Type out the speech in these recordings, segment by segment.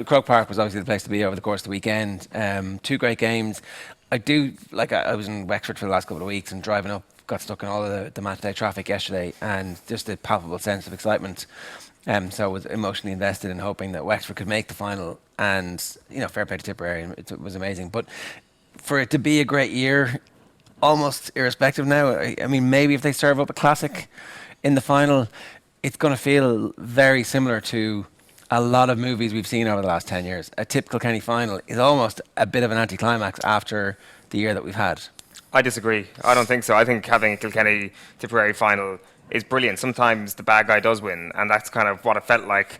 Croke Park was obviously the place to be over the course of the weekend. Two great games. I was in Wexford for the last couple of weeks and driving up, got stuck in all of the match day traffic yesterday, and just a palpable sense of excitement. So I was emotionally invested in hoping that Wexford could make the final, and fair play to Tipperary, it was amazing. But for it to be a great year, almost irrespective now, I mean, maybe if they serve up a classic in the final, it's going to feel very similar to a lot of movies we've seen over the last 10 years. A typical Kenny final is almost a bit of an anticlimax after the year that we've had. I disagree. I don't think so. I think having a Kilkenny-Tipperary final is brilliant. Sometimes the bad guy does win, and that's kind of what it felt like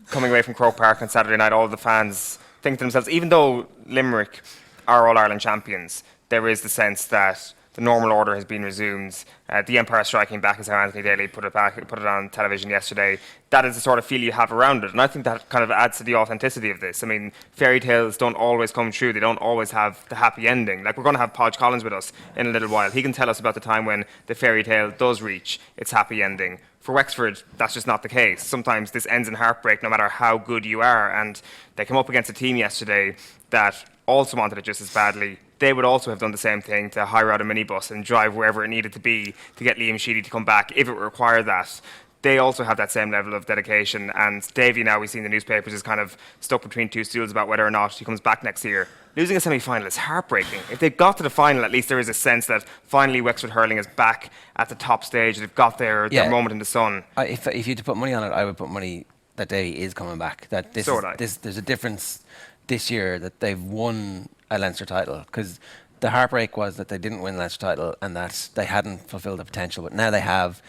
coming away from Croke Park on Saturday night. All the fans think to themselves, even though Limerick are All-Ireland champions, there is the sense that the normal order has been resumed. The Empire striking back, as how Anthony Daly put it on television yesterday. That is the sort of feel you have around it, and I think that kind of adds to the authenticity of this. I mean, fairy tales don't always come true. They don't always have the happy ending. Like, we're going to have Podge Collins with us in a little while. He can tell us about the time when the fairy tale does reach its happy ending. For Wexford, that's just not the case. Sometimes this ends in heartbreak, no matter how good you are. And they came up against a team yesterday that also wanted it just as badly. They would also have done the same thing, to hire out a minibus and drive wherever it needed to be to get Liam Sheedy to come back if it required that. They also have that same level of dedication. And Davy, now we've seen the newspapers, is kind of stuck between two stools about whether or not he comes back next year. Losing a semi-final is heartbreaking. If they've got to the final, at least there is a sense that finally Wexford Hurling is back at the top stage. They've got their moment in the sun. If you had to put money on it, I would put money that Davy is coming back. That there's a difference this year that they've won a Leinster title, because the heartbreak was that they didn't win the Leinster title and that they hadn't fulfilled the potential, but now they have.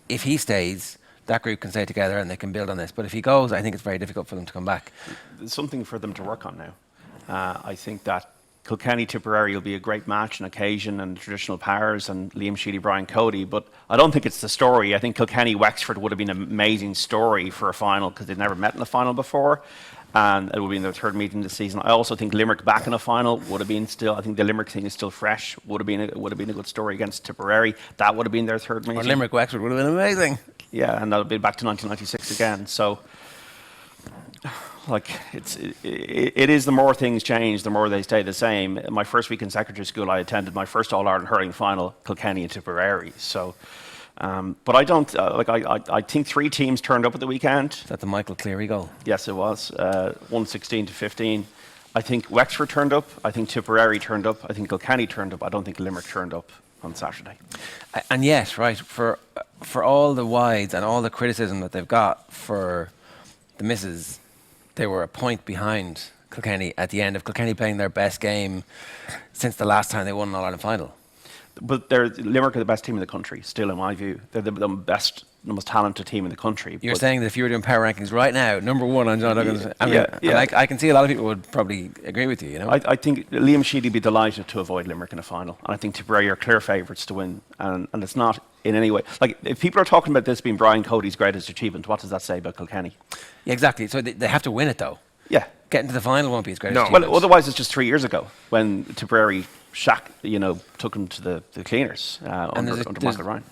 If he stays, that group can stay together and they can build on this, but if he goes, I think it's very difficult for them to come back. There's something for them to work on now. I think that Kilkenny-Tipperary will be a great match and occasion, and traditional powers, and Liam Sheedy, Brian Cody, but I don't think it's the story. I think Kilkenny-Wexford would have been an amazing story for a final, because they've never met in a final before, and it will be in their third meeting this season. I also think Limerick back in a final would have been still. I think the Limerick thing is still fresh. Would have been a good story against Tipperary. That would have been their third meeting. Or Limerick Wexford would have been amazing. Yeah, and that'll be back to 1996 again. So, like, it is, the more things change, the more they stay the same. My first week in secondary school, I attended my first All-Ireland hurling final, Kilkenny and Tipperary. So. But I don't I think three teams turned up at the weekend. Is that the Michael Cleary goal? Yes, it was 116-15. I think Wexford turned up. I think Tipperary turned up. I think Kilkenny turned up. I don't think Limerick turned up on Saturday. And yet, right, for all the wides and all the criticism that they've got for the misses, they were a point behind Kilkenny at the end of Kilkenny playing their best game since the last time they won an All-Ireland final. But Limerick are the best team in the country, still, in my view. They're the best, the most talented team in the country. You're saying that if you were doing power rankings right now, number one on John Duggan's... I can see a lot of people would probably agree with you, I think Liam Sheedy would be delighted to avoid Limerick in a final. And I think Tipperary are clear favourites to win. And it's not in any way... Like, if people are talking about this being Brian Cody's greatest achievement, what does that say about Kilkenny? Yeah, exactly. So they have to win it, though. Yeah. Getting to the final won't be his greatest achievement. Well, otherwise it's just 3 years ago when Tipperary... took him to the cleaners under Michael Ryan.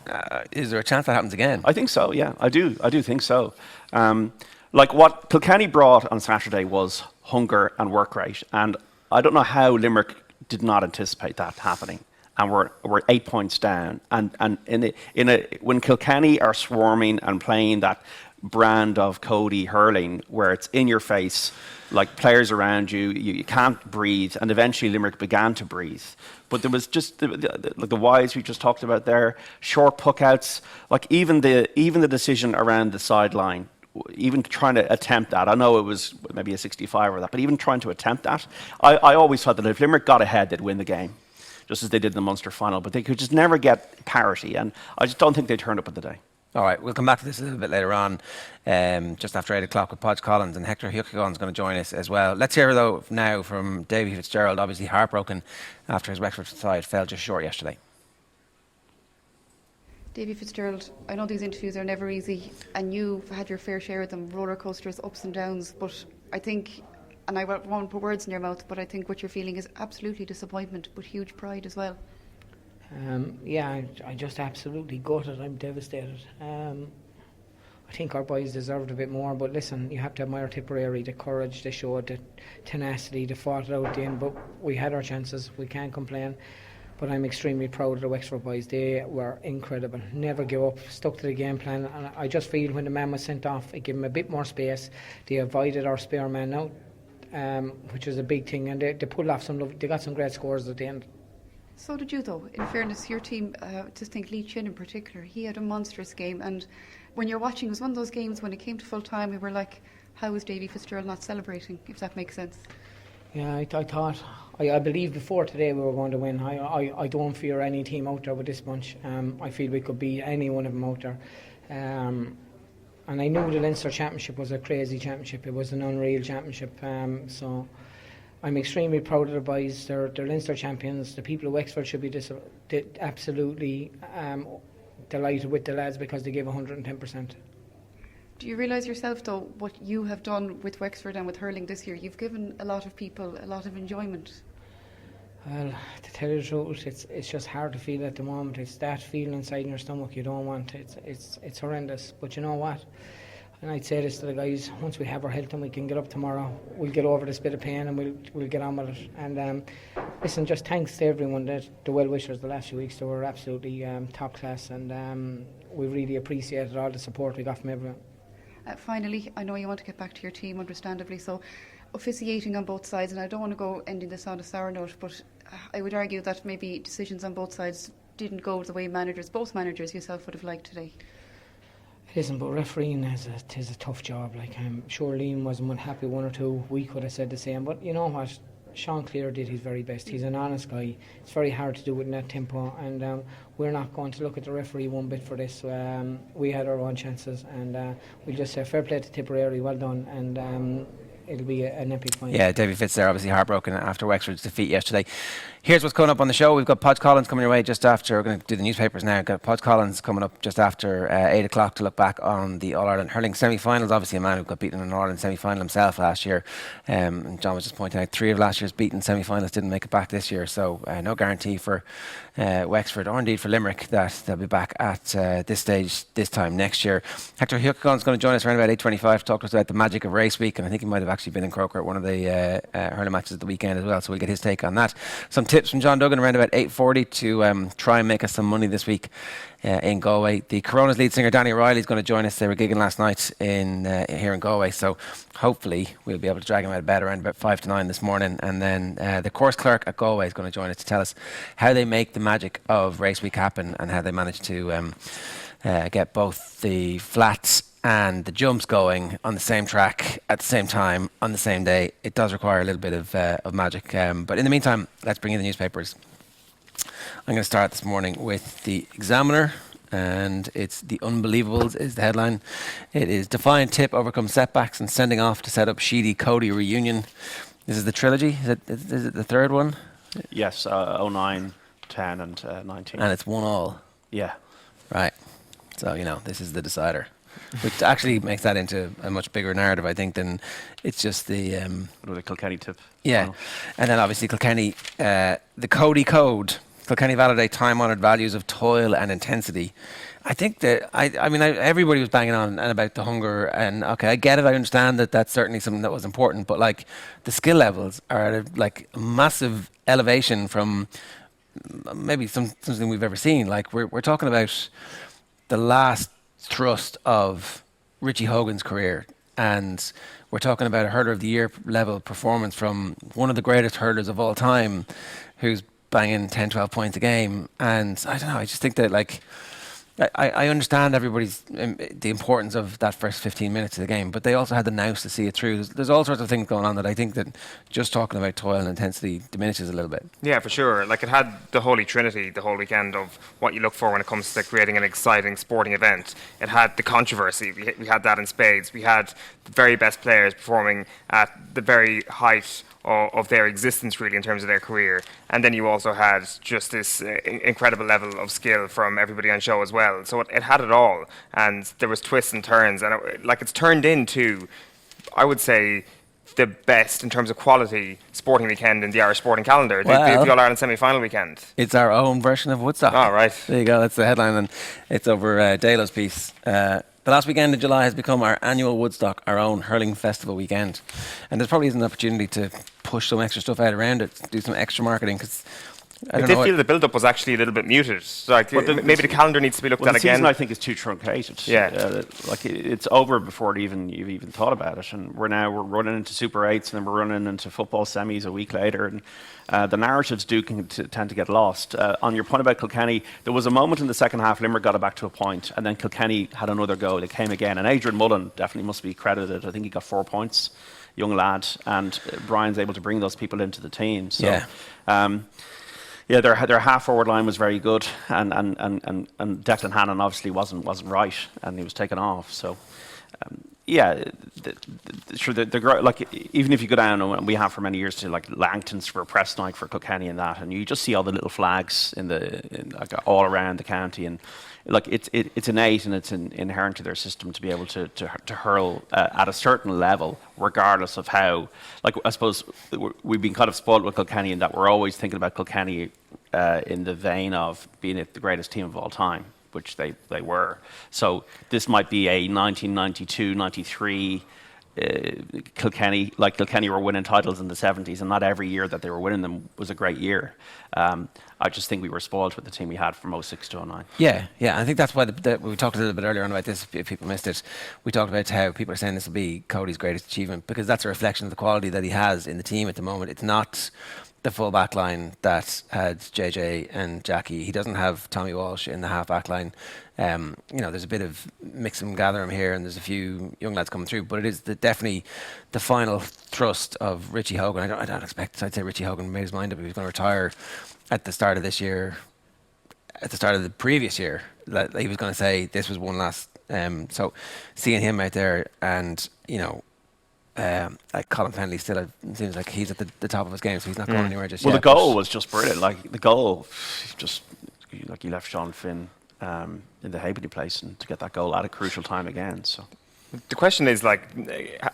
Is there a chance that happens again? I think so, yeah. I do think so. Like, what Kilkenny brought on Saturday was hunger and work rate. And I don't know how Limerick did not anticipate that happening. And we're 8 points down. And when Kilkenny are swarming and playing that brand of Cody hurling, where it's in your face, like players around you, you can't breathe, and eventually Limerick began to breathe. But there was just the wides we just talked about there, short puckouts, like even the decision around the sideline, even trying to attempt that. I know it was maybe a 65 or that, but even trying to attempt that, I always thought that if Limerick got ahead, they'd win the game, just as they did in the Munster final. But they could just never get parity, and I just don't think they turned up on the day. All right, we'll come back to this a little bit later on, just after 8 o'clock with Podge Collins, and Hector Hucagon is going to join us as well. Let's hear, though, now from Davy Fitzgerald, obviously heartbroken after his Wexford side fell just short yesterday. Davy Fitzgerald, I know these interviews are never easy, and you've had your fair share of them, roller coasters, ups and downs, but I think, and I won't put words in your mouth, but I think what you're feeling is absolutely disappointment, but huge pride as well. I just absolutely gutted. I'm devastated. I think our boys deserved a bit more, but listen, you have to admire Tipperary, the courage they showed, the tenacity, they fought it out at the end, but we had our chances, we can't complain. But I'm extremely proud of the Wexford boys. They were incredible. Never give up, stuck to the game plan. And I just feel when the man was sent off, it gave him a bit more space. They avoided our spare man out, which was a big thing. And they pulled off they got some great scores at the end. So did you, though. In fairness, your team, just think Lee Chin in particular, he had a monstrous game. And when you're watching, it was one of those games when it came to full time, we were like, how is Davy Fitzgerald not celebrating, if that makes sense? Yeah, I thought, I believe before today we were going to win. I don't fear any team out there with this bunch. I feel we could beat any one of them out there. And I knew the Leinster Championship was a crazy championship. It was an unreal championship. So I'm extremely proud of the boys. They're Leinster champions. The people of Wexford should be absolutely delighted with the lads because they gave 110%. Do you realise yourself, though, what you have done with Wexford and with hurling this year? You've given a lot of people a lot of enjoyment. Well, to tell you the truth, it's just hard to feel at the moment. It's that feeling inside in your stomach you don't want. It's horrendous. But you know what? And I'd say this to the guys: once we have our health and we can get up tomorrow, we'll get over this bit of pain and we'll get on with it. And listen, just thanks to everyone, the well wishers the last few weeks. They were absolutely top class, and we really appreciated all the support we got from everyone. Finally, I know you want to get back to your team, understandably so. Officiating on both sides, and I don't want to go ending this on a sour note, but I would argue that maybe decisions on both sides didn't go the way both managers yourself would have liked today. Listen, but refereeing is a tough job. Like, I'm sure Liam wasn't unhappy one or two. We could have said the same, but you know what? Sean Clear did his very best. He's an honest guy. It's very hard to do it in that tempo, and we're not going to look at the referee one bit for this. We had our own chances, and we'll just say fair play to Tipperary, well done, and it'll be an epic final. Yeah, Davy Fitzgerald obviously heartbroken after Wexford's defeat yesterday. Here's what's coming up on the show. We've got Pod Collins coming your way just after. We're going to do the newspapers now. We've got Pod Collins coming up just after 8 o'clock to look back on the All-Ireland hurling semi-finals. Obviously a man who got beaten in an All-Ireland semi-final himself last year. And John was just pointing out 3 of last year's beaten semi-finalists didn't make it back this year. So no guarantee for Wexford or indeed for Limerick that they'll be back at this stage this time next year. Hector Huckagon's going to join us around about 8:25 to talk to us about the magic of race week. And I think he might have actually been in Croker at one of the hurling matches at the weekend as well. So we'll get his take on that. Some tips from John Duggan around about 8:40 to try and make us some money this week in Galway. The Coronas lead singer Danny O'Reilly is going to join us. They were gigging last night here in Galway, so hopefully we'll be able to drag him out of bed around about 5 to 9 this morning. And then the course clerk at Galway is going to join us to tell us how they make the magic of race week happen and how they manage to get both the flats and the jumps going on the same track at the same time on the same day. It does require a little bit of magic, but in the meantime, let's bring in the newspapers. I'm going to start this morning with the Examiner, and it's The Unbelievables is the headline. It is Defiant Tip overcomes setbacks and sending off to set up Sheedy Cody reunion. This is the trilogy. Is it the third one? Yes, 09, 10 and 19. And it's 1-1. Yeah. Right. So, this is the decider. Which actually makes that into a much bigger narrative, I think, than it's just the... the Kilkenny tip. Yeah. And then obviously Kilkenny, the Cody Code. Kilkenny validate time-honoured values of toil and intensity. I think that, everybody was banging on and about the hunger, and okay, I get it, I understand that that's certainly something that was important, but like the skill levels are at a massive elevation from maybe something we've ever seen. Like we're talking about the last thrust of Richie Hogan's career, and we're talking about a hurler of the year level performance from one of the greatest hurlers of all time, who's banging 10, 12 points a game. And I don't know, I just think that I understand everybody's the importance of that first 15 minutes of the game, but they also had the nous to see it through. There's all sorts of things going on that I think that just talking about toil and intensity diminishes a little bit. Yeah, for sure. Like, it had the holy trinity the whole weekend of what you look for when it comes to creating an exciting sporting event. It had the controversy. We had that in spades. We had the very best players performing at the very height of their existence, really, in terms of their career. And then you also had just this incredible level of skill from everybody on show as well. So it had it all, and there was twists and turns, and it's turned into, I would say, the best in terms of quality sporting weekend in the Irish sporting calendar. Well, the All-Ireland semi-final weekend. It's our own version of Woodstock. Oh, right. There you go, that's the headline, and it's over Dalo's piece. The last weekend in July has become our annual Woodstock, our own hurling festival weekend. And there's probably an opportunity to push some extra stuff out around it, do some extra marketing, because I I don't did know. feel the build-up was actually a little bit muted. Like maybe the calendar needs to be looked Well, at the season, again. I think, is too truncated. Yeah. Like it's over before you've even thought about it, and we're running into Super 8s, and then we're running into football semis a week later, and the narratives do tend to get lost. On your point about Kilkenny, there was a moment in the second half, Limerick got it back to a point, and then Kilkenny had another go. They came again, and Adrian Mullen definitely must be credited. I think he got 4 points, young lad, and Brian's able to bring those people into the team. So, yeah, their half forward line was very good, and Declan Hannon obviously wasn't right, and he was taken off. So, sure, like even if you go down, and we have for many years to like Langton's for a press night for Kilkenny and that, and you just see all the little flags like all around the county, and like it's innate and it's inherent to their system to be able to hurl at a certain level, regardless of how. Like I suppose we've been kind of spoiled with Kilkenny in that we're always thinking about Kilkenny in the vein of being the greatest team of all time, which they were. So this might be a 1992, 93 Kilkenny. Like Kilkenny were winning titles in the 70s, and not every year that they were winning them was a great year. I just think we were spoiled with the team we had from 06 to 09. Yeah. I think that's why we talked a little bit earlier on about this, if people missed it. We talked about how people are saying this will be Cody's greatest achievement, because that's a reflection of the quality that he has in the team at the moment. It's not the full back line that had JJ and Jackie. He doesn't have Tommy Walsh in the half back line. There's a bit of mix and gather him here, and there's a few young lads coming through, but it is definitely the final thrust of Richie Hogan. I don't expect, I'd say Richie Hogan made his mind up he was going to retire at the start of this year, at the start of the previous year, that he was going to say this was one last. So seeing him out there, and like Colin Fennelly still seems like he's at the top of his game, so he's not going anywhere just yet. Well, the goal was just brilliant. Like the goal, just like he left Sean Finn in the Halfpenny place, and to get that goal at a crucial time again. So The question is, like,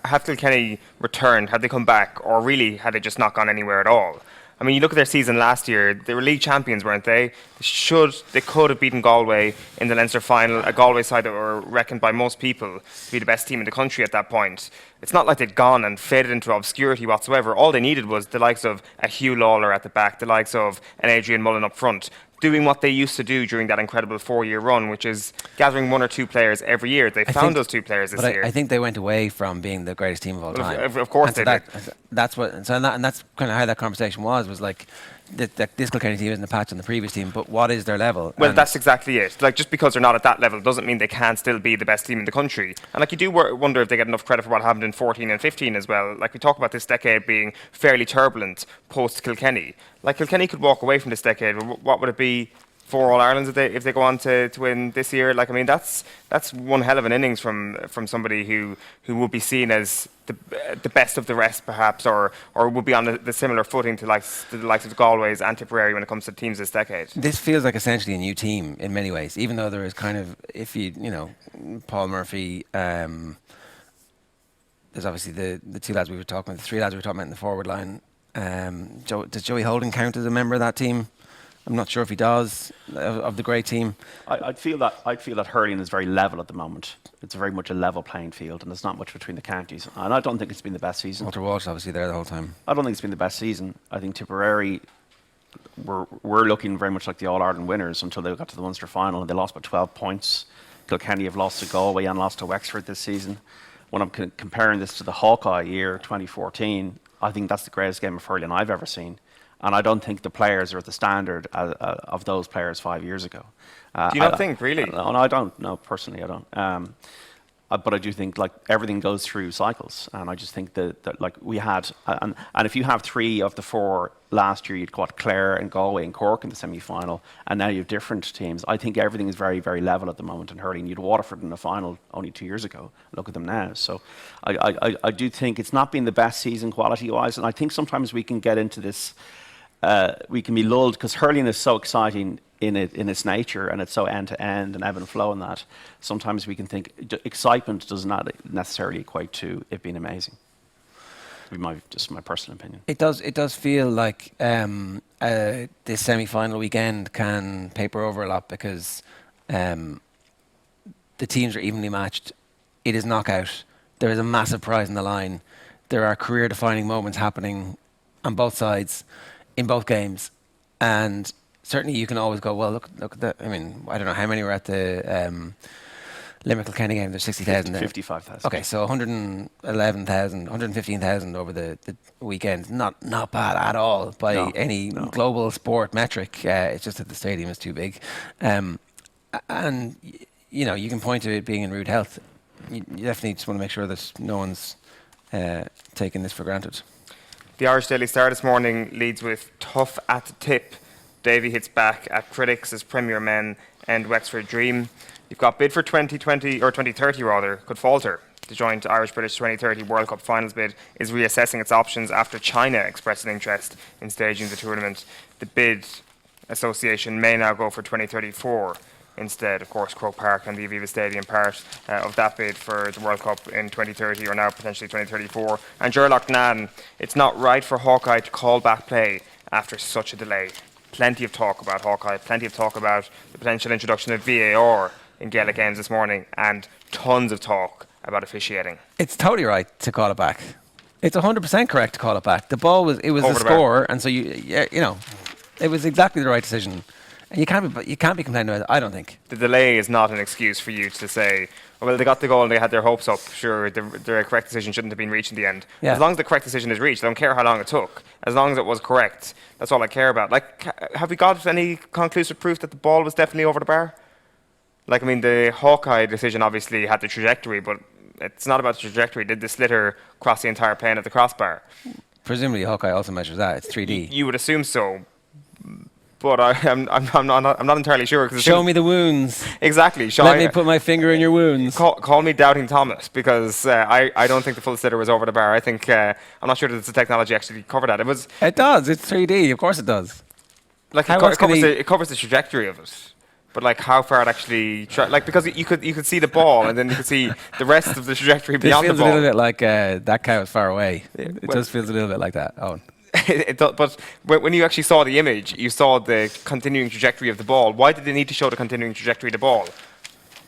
have Kilkenny returned? Had they come back, or really had they just not gone anywhere at all? I mean, you look at their season last year, they were league champions, weren't they? They could have beaten Galway in the Leinster final, a Galway side that were reckoned by most people to be the best team in the country at that point. It's not like they'd gone and faded into obscurity whatsoever. All they needed was the likes of a Hugh Lawler at the back, the likes of an Adrian Mullen up front, doing what they used to do during that incredible 4-year run, which is gathering 1 or 2 players every year. They found those 2 players this year. I think they went away from being the greatest team of all time. Of course they did. That's kind of how that conversation was like this Kilkenny team isn't a patch on the previous team, but what is their level? Well, that's exactly it. Like, just because they're not at that level doesn't mean they can't still be the best team in the country. And like, you do wonder if they get enough credit for what happened in 14 and 15 as well. Like, we talk about this decade being fairly turbulent post Kilkenny. Like, Kilkenny could walk away from this decade. What would it be? 4 All-Irelands if they go on to win this year. Like, I mean, that's one hell of an innings from somebody who would be seen as the best of the rest, perhaps, or would be on the similar footing to the likes of the Galways and Tipperary when it comes to teams this decade. This feels like essentially a new team in many ways, even though there is kind of, Paul Murphy, there's obviously the 2 lads we were talking about, the 3 lads we were talking about in the forward line. Does Joey Holden count as a member of that team? I'm not sure if he does, of the great team. I'd feel that hurling is very level at the moment. It's very much a level playing field, and there's not much between the counties. And I don't think it's been the best season. Walter Walsh obviously there the whole time. I don't think it's been the best season. I think Tipperary were looking very much like the All-Ireland winners until they got to the Munster final, and they lost by 12 points. Kilkenny have lost to Galway and lost to Wexford this season. When I'm comparing this to the Hawkeye year 2014, I think that's the greatest game of hurling I've ever seen. And I don't think the players are at the standard of those players 5 years ago. Do you not think, really? No, I don't. No, personally, I don't. But I do think like everything goes through cycles, and I just think that like we had, and if you have 3 of the 4 last year, you'd got Clare and Galway and Cork in the semi-final, and now you have different teams. I think everything is very, very level at the moment in hurling. You'd Waterford in the final only 2 years ago. Look at them now. So I do think it's not been the best season quality-wise, and I think sometimes we can get into this. We can be lulled because hurling is so exciting in its nature, and it's so end to end and ebb and flow in that. Sometimes we can think excitement does not necessarily equate to it being amazing. Just my personal opinion. It does feel like this semi-final weekend can paper over a lot because the teams are evenly matched. It is knockout. There is a massive prize in the line. There are career-defining moments happening on both sides in both games, and certainly you can always go, well, look at that. I mean, I don't know how many were at the Limerick Kilkenny game. There's 60,000 there. 55,000. Okay, so 111,000, 115,000 over the weekend. Not bad at all by any global sport metric. It's just that the stadium is too big, and you know, you can point to it being in rude health. You definitely just want to make sure that no one's taking this for granted. The Irish Daily Star this morning leads with tough at the tip. Davy hits back at critics as Premier men end Wexford dream. You've got bid for 2020 or 2030 rather could falter. The joint Irish-British 2030 World Cup finals bid is reassessing its options after China expressed an interest in staging the tournament. The bid association may now go for 2034 instead. Of course, Croke Park and the Aviva Stadium part of that bid for the World Cup in 2030 or now potentially 2034. And Gerlach Nan, it's not right for Hawkeye to call back play after such a delay. Plenty of talk about Hawkeye, plenty of talk about the potential introduction of VAR in Gaelic games this morning, and tons of talk about officiating. It's totally right to call it back. It's 100% correct to call it back. The ball was, it was Over the the bar. score, and so you know, it was exactly the right decision. And you can't be complaining about it, I don't think. The delay is not an excuse for you to say, oh, well, they got the goal and they had their hopes up. Sure, the correct decision shouldn't have been reached in the end. Yeah. As long as the correct decision is reached, I don't care how long it took. As long as it was correct, that's all I care about. Like, have we got any conclusive proof that the ball was definitely over the bar? Like, I mean, the Hawkeye decision obviously had the trajectory, but it's not about the trajectory. Did the slitter cross the entire plane at the crossbar? Presumably Hawkeye also measures that. It's 3D. You would assume so, but I'm not entirely sure. Show me the wounds. Exactly. Let me put my finger in your wounds. Call me Doubting Thomas, because I don't think the full slitter was over the bar. I think I'm not sure that the technology actually covered that. It does. It's 3D. Of course it does. Like How else can it covers the trajectory of it. But like how far it actually, because you could see the ball and then you could see the rest of the trajectory This beyond the feels ball. a little bit like that cow is far away. It well- does feel a little bit like that. Oh, But when you actually saw the image, you saw the continuing trajectory of the ball. Why did they need to show the continuing trajectory of the ball?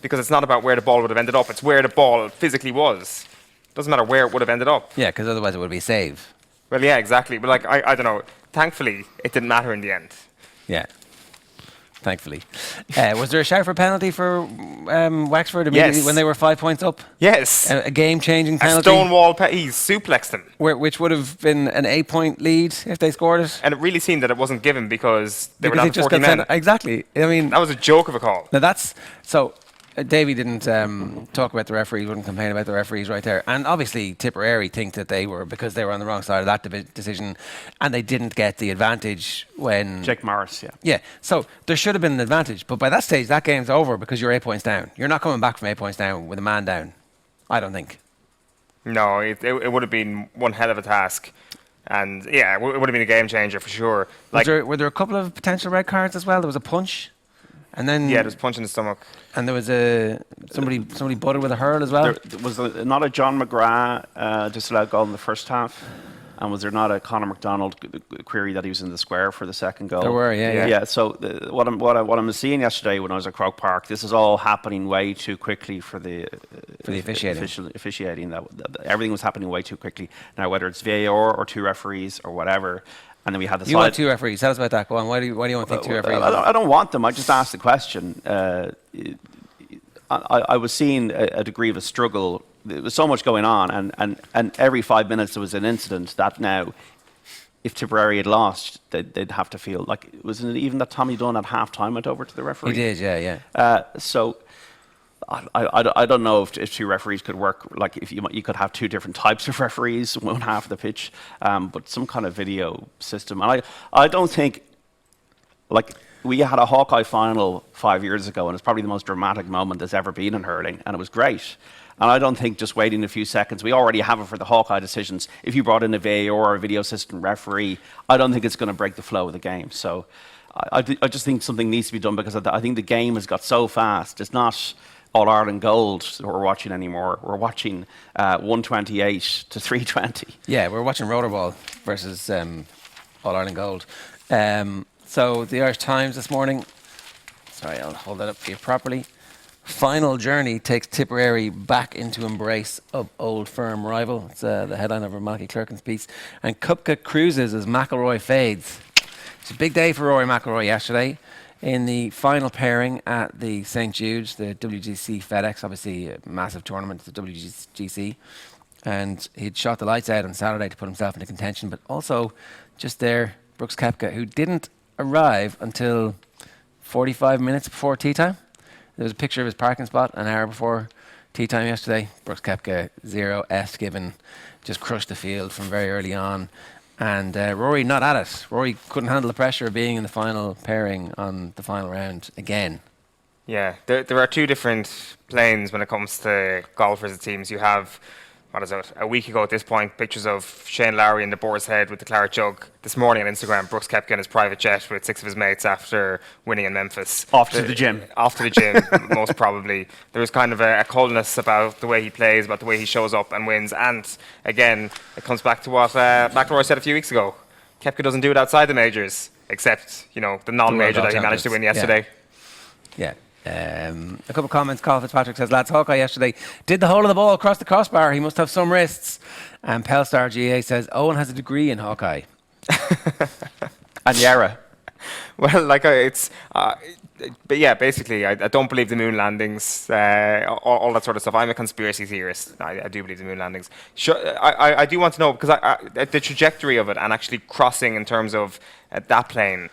Because it's not about where the ball would have ended up. It's where the ball physically was. Doesn't matter where it would have ended up. yeah, because otherwise it would be a save. Well, yeah, exactly. But like, I don't know. Thankfully, it didn't matter in the end. Yeah. Thankfully. Was there a shout for penalty for Wexford immediately Yes. when they were 5 points up? Yes. A game-changing A penalty, stonewall he suplexed him. which would have been an 8-point lead if they scored it. And it really seemed that it wasn't given because they were Because down it to just 40 got men. sent. Exactly. I mean, That was a joke of a call. now that's so. Davy didn't talk about the referees, wouldn't complain about the referees right there. And obviously Tipperary think that they were, because they were on the wrong side of that decision, and they didn't get the advantage when... Jake Morris, yeah. Yeah, so there should have been an advantage. But by that stage, that game's over because you're 8 points down. You're not coming back from 8 points down with a man down. I don't think. No, it would have been one hell of a task. And yeah, it would have been a game changer for sure. Like, Were there a couple of potential red cards as well? There was a punch. And then... yeah, there's a punch in the stomach. And there was somebody butted with a hurl as well. There was not a John McGrath disallowed goal in the first half, and was there not a Conor McDonald query that he was in the square for the second goal? There were, yeah. So what I'm seeing yesterday when I was at Croke Park, this is all happening way too quickly for the officiating. officiating. That everything was happening way too quickly. Now whether it's VAR or two referees or whatever. And then we had the You want two referees. Tell us about that. Go on. Why do you want to think two referees? I don't want them. I just asked the question. I was seeing a degree of a struggle. There was so much going on, and every 5 minutes there was an incident that now, if Tipperary had lost, they'd have to feel like, wasn't it even that Tommy Dunn at half time went over to the referee? He did, yeah. So I don't know if two referees could work. Like if you could have two different types of referees, one half of the pitch, but some kind of video system. And I don't think, like, we had a Hawkeye final 5 years ago, and it's probably the most dramatic moment there's ever been in hurling, and it was great. And I don't think just waiting a few seconds, we already have it for the Hawkeye decisions. If you brought in a VAR or a video assistant referee, I don't think it's going to break the flow of the game. So I just think something needs to be done, because I think the game has got so fast. It's not All Ireland Gold that we're watching anymore. We're watching 128 to 320. Yeah, we're watching Rollerball versus All Ireland Gold. So the Irish Times this morning. Sorry, I'll hold that up for you properly. Final journey takes Tipperary back into embrace of old firm rival. It's the headline of Malky Clerkin's piece. And Kupka cruises as McIlroy fades. It's a big day for Rory McIlroy yesterday in the final pairing at the St. Jude's, the WGC FedEx, obviously a massive tournament, the WGC. And he'd shot the lights out on Saturday to put himself into contention, but also just there, Brooks Koepka, who didn't arrive until 45 minutes before tea time. There was a picture of his parking spot an hour before tea time yesterday. Brooks Koepka, 0 given, just crushed the field from very early on. And Rory not at it. Rory couldn't handle the pressure of being in the final pairing on the final round again. Yeah, there are two different planes when it comes to golfers, it seems. You have, what is it, a week ago at this point, pictures of Shane Lowry in the Boar's Head with the claret jug. This morning on Instagram, Brooks Koepka in his private jet with 6 of his mates after winning in Memphis. Off to the gym, most probably. There was kind of a coldness about the way he plays, about the way he shows up and wins. And again, it comes back to what McIlroy said a few weeks ago. Koepka doesn't do it outside the majors, except, the non-major that he managed to win yesterday. Yeah. A couple of comments. Carl Fitzpatrick says, lads, Hawkeye yesterday did the whole of the ball across the crossbar. He must have some wrists. And Pelstar GA says, Owen has a degree in Hawkeye. And Yara. Well, but yeah, basically, I don't believe the moon landings, all that sort of stuff. I'm a conspiracy theorist. I do believe the moon landings. Sure, I do want to know, because the trajectory of it and actually crossing in terms of that plane,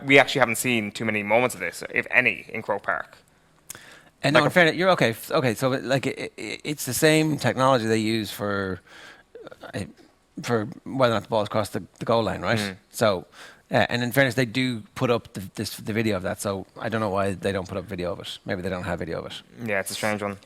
we actually haven't seen too many moments of this, if any, in Croke Park. And no, in fairness, you're okay. Okay, so it's the same technology they use for whether or not the ball's crossed the goal line, right? Mm. So, and in fairness, they do put up the video of that. So I don't know why they don't put up video of it. Maybe they don't have video of it. Yeah, it's a strange one.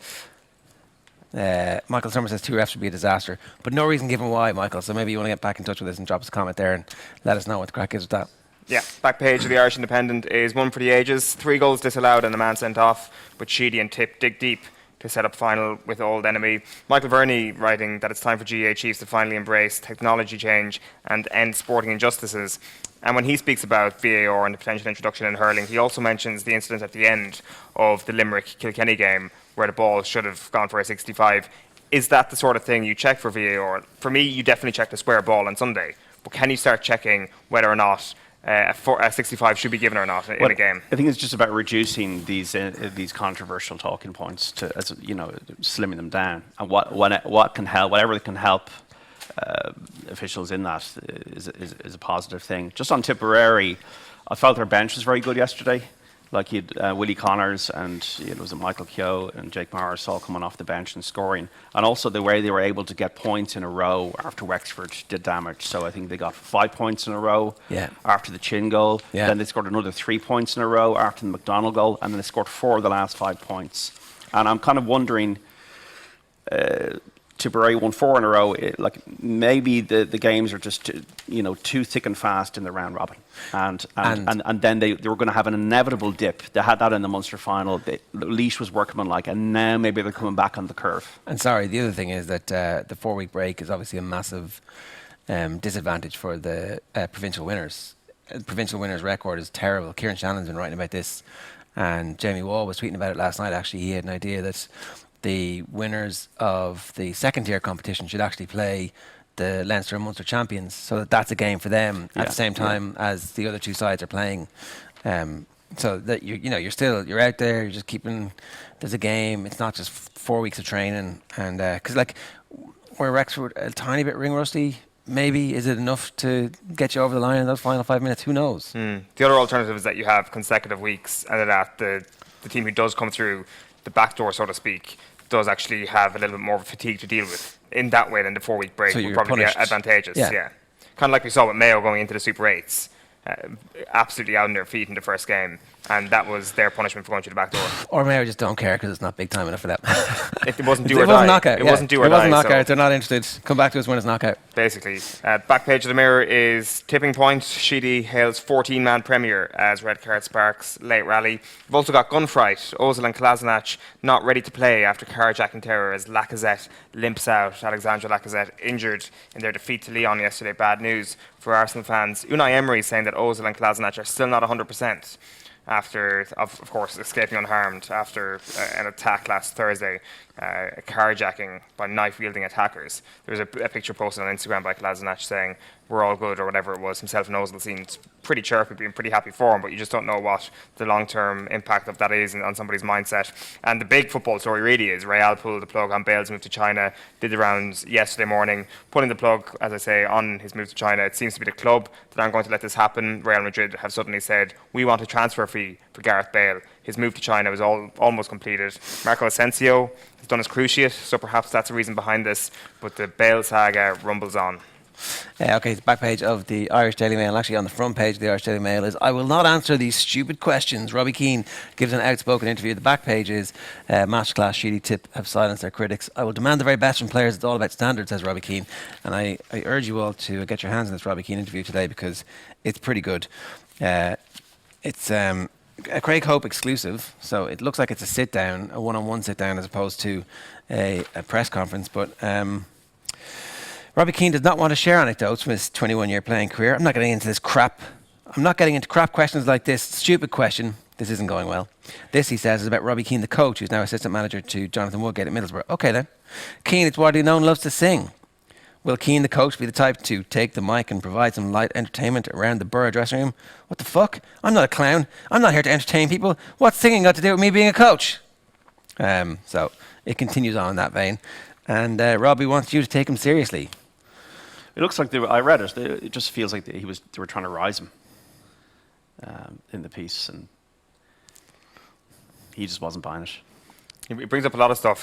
Michael Summer says 2 refs would be a disaster, but no reason given why, Michael. So maybe you want to get back in touch with us and drop us a comment there and let us know what the crack is with that. Yeah, back page of the Irish Independent is one for the ages. 3 goals disallowed and a man sent off, but Sheedy and Tip dig deep to set up final with old enemy. Michael Verney writing that it's time for GAA Chiefs to finally embrace technology change and end sporting injustices. And when he speaks about VAR and the potential introduction in hurling, he also mentions the incident at the end of the Limerick-Kilkenny game where the ball should have gone for a 65. Is that the sort of thing you check for VAR? For me, you definitely check the square ball on Sunday. But can you start checking whether or not a 65 should be given or not in a game? I think it's just about reducing these controversial talking points to, slimming them down. And what can help, whatever can help officials in that is a positive thing. Just on Tipperary, I felt their bench was very good yesterday. Like you had Willie Connors and it was Michael Keogh and Jake Morris all coming off the bench and scoring. And also the way they were able to get points in a row after Wexford did damage. So I think they got 5 points in a row after the Chin goal. Yeah. Then they scored another 3 points in a row after the McDonald goal. And then they scored 4 of the last 5 points. And I'm kind of wondering, Tipperary won 4 in a row. Maybe the games are just too thick and fast in the round robin, and then they were going to have an inevitable dip. They had that in the Munster final. Laois was working on and now maybe they're coming back on the curve. And sorry, the other thing is that the 4-week break is obviously a massive disadvantage for the provincial winners. The provincial winners' record is terrible. Kieran Shannon's been writing about this, and Jamie Wall was tweeting about it last night. Actually, he had an idea that the winners of the second tier competition should actually play the Leinster and Munster champions, so that's a game for them at the same time as the other 2 sides are playing. So that you're out there, you're just keeping. There's a game. It's not just 4 weeks of training, and because where Wexford a tiny bit ring rusty. Maybe is it enough to get you over the line in those final 5 minutes? Who knows? The other alternative is that you have consecutive weeks, and that the team who does come through the back door, so to speak, does actually have a little bit more of a fatigue to deal with. In that way, then the 4-week break would probably be advantageous. Yeah. Kind of like we saw with Mayo going into the Super 8s. Absolutely out on their feet in the first game, and that was their punishment for going through the back door. Or Mayo just don't care because it's not big time enough for them. It wasn't do or die. It wasn't do or die. It wasn't knockout. They're not interested. Come back to us when it's knockout. Basically, back page of the Mirror is tipping point. Sheedy hails 14-man premier as red card sparks late rally. We've also got gunfight. Ozil and Kolasinac not ready to play after carjacking terror as Lacazette limps out. Alexandre Lacazette injured in their defeat to Lyon yesterday. Bad news for Arsenal fans. Unai Emery saying that Ozil and Kolasinac are still not 100%. after, of course, escaping unharmed after an attack last Thursday, a carjacking by knife-wielding attackers. There was a picture posted on Instagram by Kolasinac saying, "We're all good," or whatever it was. Himself and Ozil seemed pretty chirpy, being pretty happy for him, but you just don't know what the long-term impact of that is on somebody's mindset. And the big football story really is Real pulled the plug on Bale's move to China, did the rounds yesterday morning, pulling the plug, as I say, on his move to China. It seems to be the club that aren't going to let this happen. Real Madrid have suddenly said, we want a transfer fee for Gareth Bale. His move to China was almost completed. Marco Asensio has done his cruciate, so perhaps that's the reason behind this, but the Bale saga rumbles on. Okay, the back page of the Irish Daily Mail, actually on the front page of the Irish Daily Mail, is "I will not answer these stupid questions." Robbie Keane gives an outspoken interview. The back page is "Masterclass, Sheedy Tip have silenced their critics. I will demand the very best from players. It's all about standards," says Robbie Keane. And I urge you all to get your hands on this Robbie Keane interview today because it's pretty good. It's a Craig Hope exclusive, so it looks like it's a sit-down, a one-on-one sit-down as opposed to a press conference, but Robbie Keane does not want to share anecdotes from his 21-year playing career. I'm not getting into this crap. I'm not getting into crap questions like this. Stupid question. This isn't going well. This, he says, is about Robbie Keane, the coach, who's now assistant manager to Jonathan Woodgate at Middlesbrough. Okay then. Keane, it's widely known, loves to sing. Will Keane, the coach, be the type to take the mic and provide some light entertainment around the Borough dressing room? What the fuck? I'm not a clown. I'm not here to entertain people. What's singing got to do with me being a coach? So it continues on in that vein. And Robbie wants you to take him seriously. It looks like I read it. It just feels like they were trying to rise him in the piece, and he just wasn't buying it. He brings up a lot of stuff.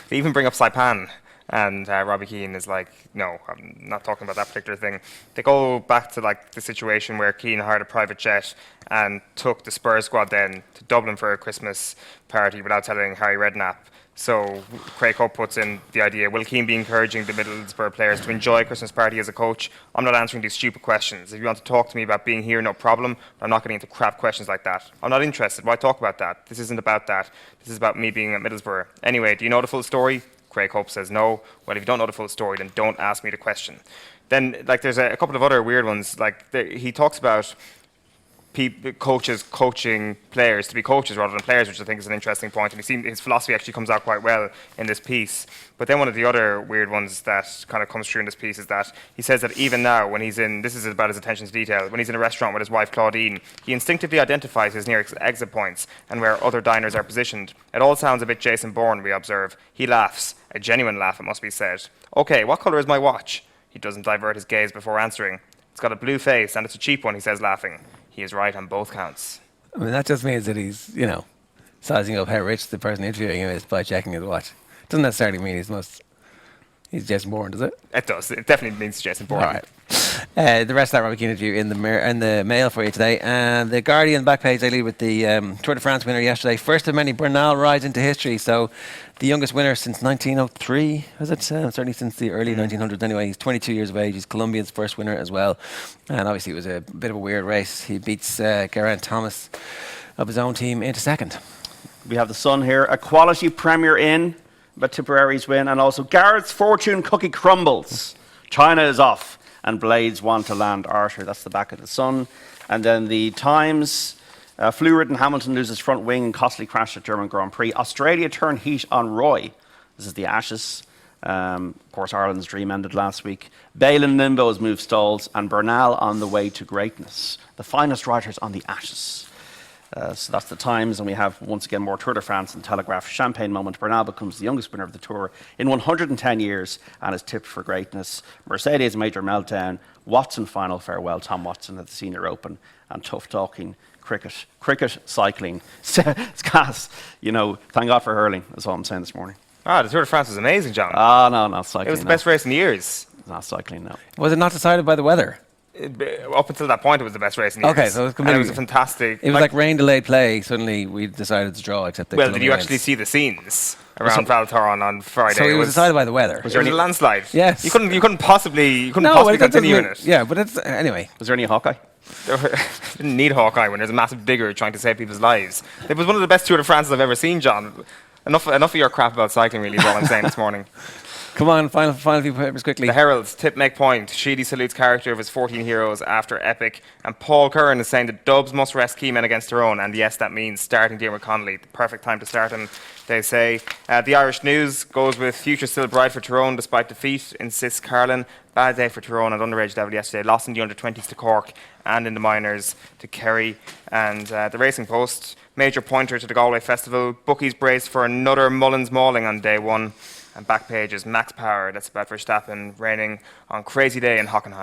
They even bring up Saipan, and Robbie Keane is like, "No, I'm not talking about that particular thing." They go back to like the situation where Keane hired a private jet and took the Spurs squad then to Dublin for a Christmas party without telling Harry Redknapp. So Craig Hope puts in the idea, will Keane be encouraging the Middlesbrough players to enjoy a Christmas party as a coach? I'm not answering these stupid questions. If you want to talk to me about being here, no problem. But I'm not getting into crap questions like that. I'm not interested. Why talk about that? This isn't about that. This is about me being at Middlesbrough. Anyway, do you know the full story? Craig Hope says no. Well, if you don't know the full story, then don't ask me the question. Then there's a couple of other weird ones. He talks about coaches coaching players to be coaches rather than players, which I think is an interesting point. And his philosophy actually comes out quite well in this piece. But then one of the other weird ones that kind of comes through in this piece is that he says that even now, when he's in, this is about his attention to detail, when he's in a restaurant with his wife Claudine, he instinctively identifies his nearest exit points and where other diners are positioned. It all sounds a bit Jason Bourne, we observe. He laughs, a genuine laugh, it must be said. Okay, what colour is my watch? He doesn't divert his gaze before answering. It's got a blue face and it's a cheap one, he says, laughing. He is right on both counts. I mean, that just means that he's, sizing up how rich the person interviewing him is by checking his watch. Doesn't necessarily mean he's Jason Bourne, does it? It does. It definitely means Jason Bourne. All right. The rest of that Robbie Keane interview in the Mail for you today. And the Guardian back page, they lead with the Tour de France winner yesterday. First of many Bernal rides into history. So the youngest winner since 1903, is it? Certainly since the early 1900s anyway. He's 22 years of age. He's Colombia's first winner as well. And obviously it was a bit of a weird race. He beats Geraint Thomas of his own team into second. We have the Sun here. A quality Premier Inn, but Tipperary's win. And also Garrett's fortune cookie crumbles. China is off. And Blades want to land Archer. That's the back of the Sun. And then the Times, flu-ridden Hamilton loses front wing in costly crash at German Grand Prix. Australia turn heat on Roy. This is the Ashes. Of course, Ireland's dream ended last week. Bale in limbo as move stalls. And Bernal on the way to greatness. The finest writers on the Ashes. So that's the Times, and we have once again more Tour de France and Telegraph. Champagne moment. Bernal becomes the youngest winner of the Tour in 110 years and is tipped for greatness. Mercedes major meltdown. Watson final farewell. Tom Watson at the Senior Open, and tough talking cricket, cycling. It's gas. Thank God for hurling. That's all I'm saying this morning. The Tour de France was amazing, John. No, not cycling. It was the best race in years. It's not cycling, no. Was it not decided by the weather? Up until that point, it was the best race in years. Okay, so it was a fantastic. It was like rain delayed play. Suddenly, we decided to draw. Except did you actually see the scenes around Val Thorne on Friday? So it was decided by the weather. Was there a landslide? Yes. You couldn't possibly continue in it. Yeah, but it's anyway. Was there any Hawkeye? Didn't need Hawkeye when there's a massive digger trying to save people's lives. It was one of the best Tour de France I've ever seen, John. Enough of your crap about cycling, really, is all I'm saying this morning. Come on, final few papers quickly. The Herald's tip make point. Sheedy salutes character of his 14 heroes after epic. And Paul Curran is saying the Dubs must rest key men against their own. And yes, that means starting Diarmuid Connolly. The perfect time to start him, they say. The Irish News goes with future still bright for Tyrone despite defeat, insists Carlin. Bad day for Tyrone at underage level yesterday. Lost in the under-20s to Cork and in the minors to Kerry. And the Racing Post, major pointer to the Galway Festival. Bookies braced for another Mullins mauling on day one. And back page is Max Power, that's about Verstappen raining on crazy day in Hockenheim.